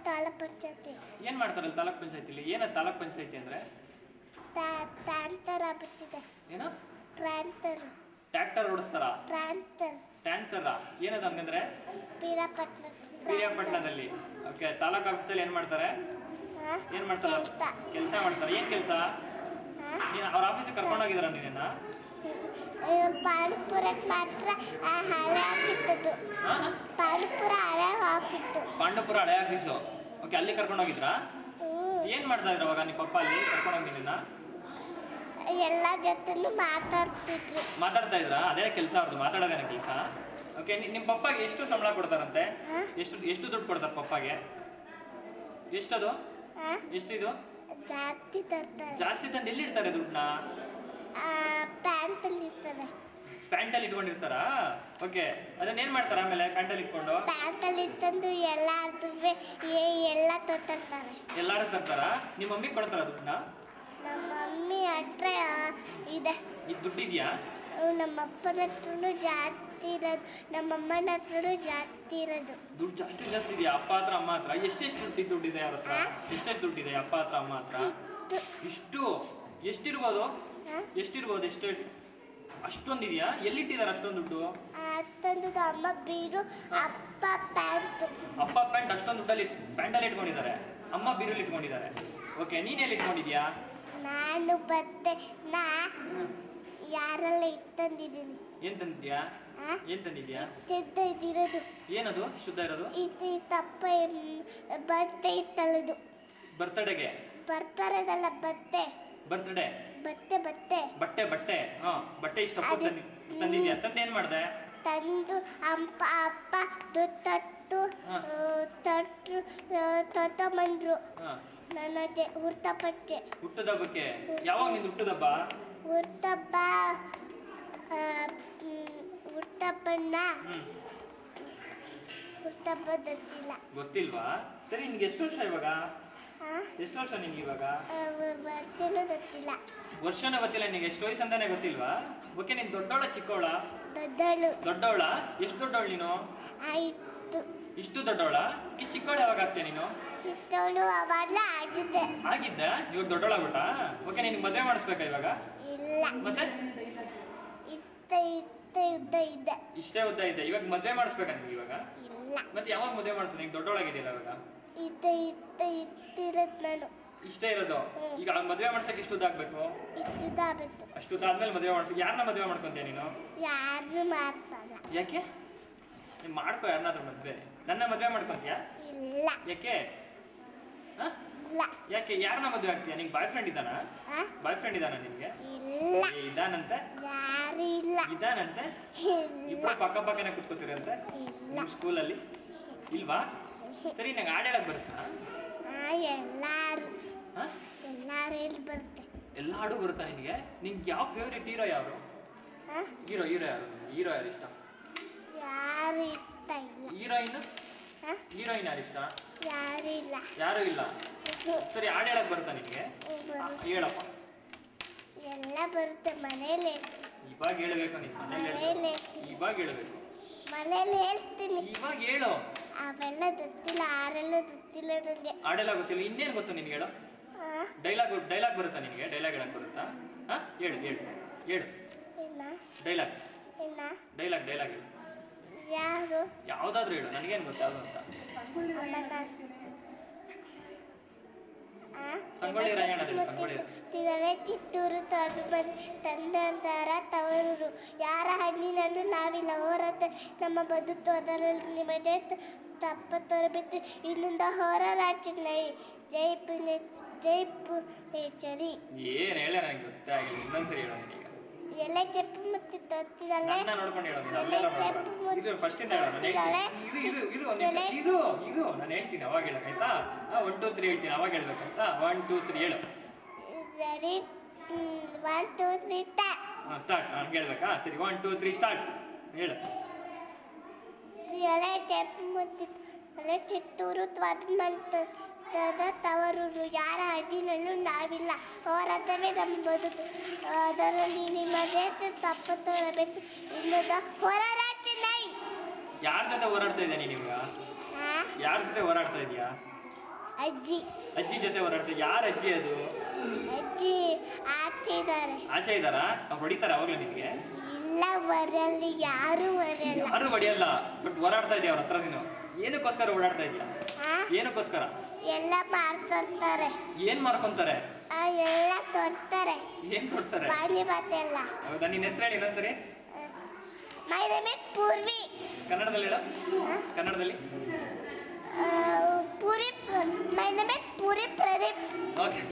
A: ತಾಲೂಕ್ ಪಂಚಾಯತಿ.
B: ಏನ್ ಮಾಡ್ತಾರೆ ತಾಲೂಕ್ ಪಂಚಾಯತಿಲಿ? ಏನದು ತಾಲೂಕ್ ಪಂಚಾಯತಿ ಅಂದ್ರೆ?
A: ಟ್ರಾನ್ಸ್ಫರ್ ಆಗುತ್ತಿದೆ.
B: ಏನು?
A: ಟ್ರ್ಯಾಕ್ಟರ್
B: ಓಡಿಸ್ತಾರ? ಟ್ರಾನ್ಸ್ಫರ್ ಏನದು ಹಂಗಂದ್ರೆ? ಪಿರಿಯಾಪಟ್ಟಣದಲ್ಲಿ. ಓಕೆ, ತಾಲೂಕ್ ಆಫೀಸಲ್ಲಿ ಏನ್ ಮಾಡ್ತಾರೆ? ಏನ್ ಮಾಡ್ತಾರೆ? ಕೆಲಸ ಮಾಡ್ತಾರೆ. ಏನ್ ಕೆಲಸ? ನೀನು ಅವ್ರ ಆಫೀಸಿಗೆ ಕರ್ಕೊಂಡೋಗಿದಾರ ನಿನ್ನ?
A: ಪಾಂಡುಪುರಕ್ಕೆ ಮಾತ್ರ ಹಳೆ ಆಫೀಸು. ಪಾಂಡುಪುರ ಹಳೆ ಆಫೀಸು.
B: ಪಾಂಡುಪುರ ಹಳೆ ಆಫೀಸು. ಓಕೆ, ಅಲ್ಲಿ ಕರ್ಕೊಂಡೋಗಿದ್ರಾ? ಏನ್ ಮಾಡ್ತಾ ಇದ್ರ ಅವಾಗ ನಿಮ್ಮ ಪಪ್ಪ ಅಲ್ಲಿ ಕರ್ಕೊಂಡೋಗಿ ನಿನ್ನ?
A: ಎಲ್ಲ ಜೊತೆನೂ
B: ಮಾತಾಡ್ತಾ ಇದ್ರಾ? ಅದೇ ಕೆಲಸ ಅವ್ರದ್ದು, ಮಾತಾಡೋದೇನ ಕೆಲಸ? ಓಕೆ, ನಿಮ್ಮ ಪಪ್ಪಾಗೆ ಎಷ್ಟು ಸಂಬಳ ಕೊಡ್ತಾರಂತೆ? ಎಷ್ಟು ದುಡ್ಡು ಕೊಡ್ತಾರೆ ಪಪ್ಪಾಗೆ? ಎಷ್ಟದು? ಎಷ್ಟಿದು?
A: ಜಾಸ್ತಿ ತರ್ತಾರೆ.
B: ಜಾಸ್ತಿ ತಂದು ಎಲ್ಲಿ ಇಡ್ತಾರೆ ದುಡ್ಡನ್ನ?
A: ಪ್ಯಾಂಟಲ್ಲಿ ಇರ್ತಾರೆ.
B: ಪ್ಯಾಂಟಲ್ಲಿ ಇಟ್ಕೊಂಡಿರ್ತಾರಾ? ಓಕೆ, ಅದನ್ನೇನು ಮಾಡ್ತಾರೆ ಆಮೇಲೆ ಪ್ಯಾಂಟಲ್ಲಿ ಇಟ್ಕೊಂಡು?
A: ಪ್ಯಾಂಟಲ್ಲಿ ತಂದು ಎಲ್ಲಾರ್ದು ಎಲ್ಲ ತರ್ತಾರೆ.
B: ಎಲ್ಲಾರು ತರ್ತಾರಾ? ನಿಮ್ಮ ಮಮ್ಮಿ ಕೊಡ್ತಾರ ದುಡ್ಡನ್ನ?
A: ನಮ್ಮ ಮಮ್ಮಿ ಹತ್ರ ಇದೆ.
B: ಈಗ ದುಡ್ಡಿದ್ಯಾ?
A: ನಮ್ಮ ಅಪ್ಪನ ಹತ್ರನೂ ಜಾಸ್ತಿ ಇರೋದು, ನಮ್ಮ ಅಮ್ಮನ ಹತ್ರನೂ ಜಾಸ್ತಿ ಇರೋದು.
B: ದುಡ್ಡು ಜಾಸ್ತಿ ಇದೆಯಾ ಅಪ್ಪ ಹತ್ರ ಅಮ್ಮ ಹತ್ರ? ಎಷ್ಟೆಷ್ಟು ದುಡ್ಡಿದೆ ಅವ್ರ ಹತ್ರ? ಎಷ್ಟೆಷ್ಟು ದುಡ್ಡಿದೆ ಅಪ್ಪ ಹತ್ರ ಅಮ್ಮ ಹತ್ರ? ಇಷ್ಟು? ಎಷ್ಟಿರ್ಬೋದು? ಎಷ್ಟಿರ್ಬೋದು? ಎಷ್ಟು? ಅಷ್ಟೊಂದಿದೆಯಾ? ಎಲ್ಲಿಟ್ಟಿದ್ದಾರೆ ಅಷ್ಟೊಂದು ದುಡ್ಡು?
A: ಅಷ್ಟೊಂದು ಅಮ್ಮ ಬೀರು, ಅಪ್ಪ ಪ್ಯಾಂಟ್.
B: ಅಪ್ಪ ಪ್ಯಾಂಟ್ ಅಷ್ಟೊಂದು ದುಡ್ಡಲ್ಲಿ ಪ್ಯಾಂಟಲ್ಲಿ ಇಟ್ಕೊಂಡಿದ್ದಾರೆ, ಅಮ್ಮ ಬೀರಲ್ಲಿ ಇಟ್ಕೊಂಡಿದ್ದಾರೆ. ಓಕೆ, ನೀನು ಎಲ್ಲಿ ಇಟ್ಕೊಂಡಿದ್ಯಾ?
A: ನಾನು ಬತ್ತೆ ಯಾರೆಲ್ಲ ತಂದಿದ್ದೀನಿ.
B: ಏನ್ ತಂದಿದ್ಯಾ? ಏನ್ ತಂದಿದ್ಯಾ?
A: ಶುದ್ಧ ಇದಿರೋದು.
B: ಏನದು ಶುದ್ಧ ಇರೋದು?
A: ಇದು ತಪ್ಪ ಬತ್ತೆ ಇತ್ತಲ್ಲದು.
B: ಬರ್ತಡೆಗೆ?
A: ಬರ್ತಾರದಲ್ಲ ಬತ್ತೆ.
B: ಬರ್ತ್ಡೇ?
A: ಬತ್ತೆ ಬತ್ತೆ
B: ಬಟ್ಟೆ ಬಟ್ಟೆ ಹಾ, ಬಟ್ಟೆ ಇಷ್ಟಪಟ್ಟು ತಂದಿದ್ಯಾ? ತಂದು ಏನ್ ಮಾಡ್ದೆ?
A: ತಂದು ಅಪ್ಪ ತಟ್ಟು ತಟ್ಟಮಂದ್ರು. ನನಗೆ ಹುರ್ತಪಟ್ಟೆ.
B: ಹುಟ್ಟದ ಹಬ್ಬಕ್ಕೆ? ಯಾವಾಗ ನಿಂದು ಹುಟ್ಟದಬ್ಬ?
A: ಹುಟ್ಟಬ್ಬ ಹುಟ್ಟಬ್ಬನ್ನ ಹುಟ್ಟಬ್ಬ
B: ಗೊತ್ತಿಲ್ವಾ? ಸರಿ, ನಿನ್ಗೆ ಎಷ್ಟು ವರ್ಷ ಇವಾಗ? ಎಷ್ಟು ವರ್ಷ ನಿನ್ಗೆ ಇವಾಗ?
A: ವರ್ಷನೂ ಗೊತ್ತಿಲ್ಲ.
B: ವರ್ಷನೂ ಗೊತ್ತಿಲ್ಲ ನಿನಗೆ? ಎಷ್ಟು ವಯಸ್ಸು ಅಂತಾನೆ ಗೊತ್ತಿಲ್ವಾ? ಓಕೆ, ನೀನು ದೊಡ್ಡವಳ ಚಿಕ್ಕವಳ?
A: ದೊಡ್ಡವಳು.
B: ದೊಡ್ಡವಳ? ಎಷ್ಟು ದೊಡ್ಡವಳು ನೀನು?
A: ಆಯ್ತು.
B: ಇಷ್ಟು ದೊಡ್ಡವಳ? ಚಿಕ್ಕವಳು ಯಾವಾಗ ಆಗ್ತೀಯ ನೀನು?
A: ಚಿಕ್ಕವಳು ಅವಾಗಲೇ ಆಗಿದ್ದೆ.
B: ಆಗಿದ್ದ? ಇವಾಗ ದೊಡ್ಡವಳಾಗ್ಬಿಟ್ಟ? ಓಕೆ, ನಿನ್ಗೆ ಮದುವೆ ಮಾಡಿಸ್ಬೇಕಾ ಇವಾಗ?
A: ಇಲ್ಲ.
B: ಮತ್ತೆ
A: ಉದ್ದ ಇದ್ದೆ.
B: ಇಷ್ಟೇ ಉದ್ದ ಇದ್ದೆ, ಇವಾಗ ಮದುವೆ ಮಾಡಿಸ್ಬೇಕಾ ನಿಮ್ಗೆ ಇವಾಗ?
A: ಇಲ್ಲ.
B: ಮತ್ತೆ ಯಾವಾಗ ಮದುವೆ ಮಾಡಿಸ್ತೀನಿ? ಈಗ ದೊಡ್ಡವಳಾಗಿದ್ದಿಲ್ಲ ಇವಾಗ?
A: ಇತ್ತಿರೋದು ನಾನು.
B: ಇಷ್ಟೇ ಇರೋದು? ಈಗ ಮದುವೆ ಮಾಡ್ಸಕ್ಕೆ ಎಷ್ಟು ಉದ್ದ ಆಗ್ಬೇಕು?
A: ಇಷ್ಟು ಉದ್ದ ಆಗ್ಬೇಕು.
B: ಅಷ್ಟು ಉದ್ದ ಆದ್ಮೇಲೆ ಮದುವೆ ಮಾಡ್ಸಕ್ಕೆ ಯಾರನ್ನ ಮದುವೆ ಮಾಡ್ಕೊಂತೀಯ ನೀನು?
A: ಯಾರು ಮಾಡ್ತಾರ.
B: ಯಾಕೆ? ನೀನು ಮಾಡ್ಕೋ ಯಾರನ್ನಾದ್ರೂ ಮದುವೆ. ನನ್ನ ಮದುವೆ ಮಾಡ್ಕೊಂತೀಯ?
A: ಇಲ್ಲ.
B: ಯಾಕೆ?
A: ಇಲ್ಲ.
B: ಯಾಕೆ? ಯಾರನ್ನ ಮದುವೆ ಆಗ್ತೀಯ? ನಿಂಗೆ ಬಾಯ್ ಫ್ರೆಂಡ್ ಇದ್ದಾನ? ಬಾಯ್ ಫ್ರೆಂಡ್ ಇದ್ದಾನ ನಿನ್ಗೆ?
A: ಇಲ್ಲ.
B: ಇದಾನಂತೆ?
A: ಯಾರು ಇಲ್ಲ.
B: ಇದಾನಂತೆ? ಇಬ್ಬರು ಪಕ್ಕ ಪಕ್ಕನೆ ಕುತ್ಕೋತಿರಂತೆ ನಿಮ್ಮ ಸ್ಕೂಲಲ್ಲಿ? ಇಲ್ವಾ? ಸರಿ, ನಂಗೆ ಹಾಡು ಹೇಳಕ್ ಬರುತ್ತಾ?
A: ಎಲ್ಲಾರು ಹೇಳಿ ಬರುತ್ತೆ.
B: ಎಲ್ಲ ಹಾಡು ಬರುತ್ತಾ ನಿನಗೆ? ನಿನ್ಗೆ ಯಾವ ಫೇವ್ರೆಟ್ ಹೀರೋ ಯಾರು? ಹೀರೋ ಯಾರು? ಹೀರೋ ಯಾರು ಇಷ್ಟ?
A: ಯಾರು ಇಷ್ಟ ಇಲ್ಲ.
B: ಹೀರೋಯಿನ್? ಹೀರೋಯಿನ್ ಯಾರು ಇಷ್ಟ?
A: ಯಾರು ಇಲ್ಲ.
B: ಯಾರು ಇಲ್ಲ? ಸರಿ, ಹಾಡು ಹೇಳಕ್ ಬರುತ್ತಾ ನಿನಗೆ? ಹೇಳಪ್ಪ.
A: ಎಲ್ಲ ಬರುತ್ತೆ. ಮನೇಲಿ
B: ಇವಾಗ ಹೇಳ್ಬೇಕು ನೀನು. ಮನೇಲಿ ಇವಾಗ ಹೇಳ್ಬೇಕು.
A: ಮನೇಲಿ ಹೇಳ್ತೀನಿ.
B: ಇವಾಗ ಹೇಳು.
A: ಅವೆಲ್ಲ ಗೊತ್ತಿಲ್ಲ, ಆರೆಲ್ಲ ಗೊತ್ತಿಲ್ಲ ನನಗೆ.
B: ಹಾಡೆಲ್ಲ ಗೊತ್ತಿಲ್ಲ, ಇನ್ನೇನು ಗೊತ್ತು ನಿನ್ಗೆ? ಹೇಳು. ಡೈಲಾಗ್ ಬರುತ್ತಾ ನಿನಗೆ? ಡೈಲಾಗ್ ಹೇಳಕ್ ಬರುತ್ತಾ? ಹೇಳು ಹೇಳು ಹೇಳು. ಡೈಲಾಗ್ ಡೈಲಾಗ್ ಹೇಳು.
A: ಯಾರು?
B: ಯಾವ್ದಾದ್ರು ಹೇಳು, ನನಗೇನು ಗೊತ್ತು ಯಾವುದು ಅಂತ. ಸಂಗೊಳ್ಳಿ ರಾಯಣ್ಣ.
A: ಸಂಗೊಳ್ಳಿ ಚಿತ್ತೂರು ತಂದರ ತವರೂರು. ಯಾರ ಹಣ್ಣಿನಲ್ಲೂ ನಾವಿಲ್ಲ ಹೋರಾಟ ನಮ್ಮ ಬದುಕು ಅದರಲ್ಲೂ ನಿಮಗೆ ತಪ್ಪ ತರಬೇತು ಇನ್ನೊಂದು ಹೋರಾಟ ನೈ ಜೈಪು ನೇಚರಿ.
B: ಏನು ಹೇಳ ನನಗೆ ಗೊತ್ತಾಗಿಲ್ಲ, ಇನ್ನೊಂದ್ಸರಿ ಹೇಳೋ ನೀನು.
A: ಎಲ್ಲ ಚೆಪ್ಪು ಮತ್ತೆ ತೊತ್ತಿದಳೆ.
B: ನೋಡ್ಕೊಂಡು ಹೇಳೋದು. ನಾನು ಹೇಳ್ತೀನಿ ಅವಾಗ ಹೇಳಕ್ಕಾಯ್ತಾ? 1 2 3 ಹೇಳ್ತೀನಿ, ಅವಾಗ ಹೇಳ್ಬೇಕಂತ. 1 2 3 ಹೇಳು.
A: ರೆಡಿ? 1 2 3
B: ಸ್ಟಾರ್ಟ್. ಹೇಳ್ಬೇಕಾ? ಸರಿ, 1 2 3 ಸ್ಟಾರ್ಟ್. ಹೇಳು.
A: ಎಲೆ ಚೆಪ್ಪು ಮತ್ತೆ ಚಿತ್ತೂರು ತವರೂರು. ಯಾರ ಹಣ್ಣಿನಲ್ಲೂ ನಾವಿಲ್ಲ ಹೋರಾಟವೇ ನಮ್ಮ ಬದುಕು ಅದರಲ್ಲಿ ನಿಮಗೆ ತಪ್ಪ ತರಬೇಕು ಇನ್ನೊಂದು ಹೋರಾಟ ನೈ.
B: ಯಾರ ಜೊತೆ ಹೋರಾಡ್ತಾ ಇದ್ಯಾ ನೀನು ಇವಾಗ? ಯಾರ ಜೊತೆ ಹೋರಾಡ್ತಾ ಇದೀಯಾ? ಅಜ್ಜಿ ಜೊತೆ ಹೋರಾಡ್ತಾ. ಯಾರ ಅಜ್ಜಿ ಅದು?
A: ಅಜ್ಜಿ ಆಚೆ ಇದ್ದಾರೆ.
B: ಆಚೆ ಇದ್ದಾರಾ? ಹೊಡಿತಾರ ಅವಾಗಲೂ ನಿನಗೆ?
A: ಇಲ್ಲ, ಬರಲ್ಲ. ಯಾರು
B: ಹೊಡಿಯಲ್ಲ. ಬಟ್ ಹೋರಾಡ್ತಾ ಇದೀಯ ಅವ್ರ ಹತ್ರ ನೀನು. ಏನಕ್ಕೋಸ್ಕರ ಓಡಾಡ್ತಾ ಇದೀಯಾ? ಏನಕ್ಕೋಸ್ಕರ?
A: ಎಲ್ಲ ಮಾಡ್ತಾರೆ.
B: ಏನ್ ಮಾಡ್ಕೊಂತಾರೆ?
A: ಎಲ್ಲ ತೊಡ್ತಾರೆ.
B: ಏನ್ ತೊಡ್ತಾರೆ?
A: ಪಾನಿ ಬಾತೆಲ್ಲ.
B: ಹೌದಾ? ನಿನ್ನ ಹೆಸರು ಹೇಳಿ ಇನ್ನೊಂದ್ಸರಿ.
A: My name is Purvi.
B: ಕನ್ನಡದಲ್ಲಿ ಹೇಳು. ಕನ್ನಡದಲ್ಲಿ
A: Puri. My name is Puri Pradeep.
B: Okay.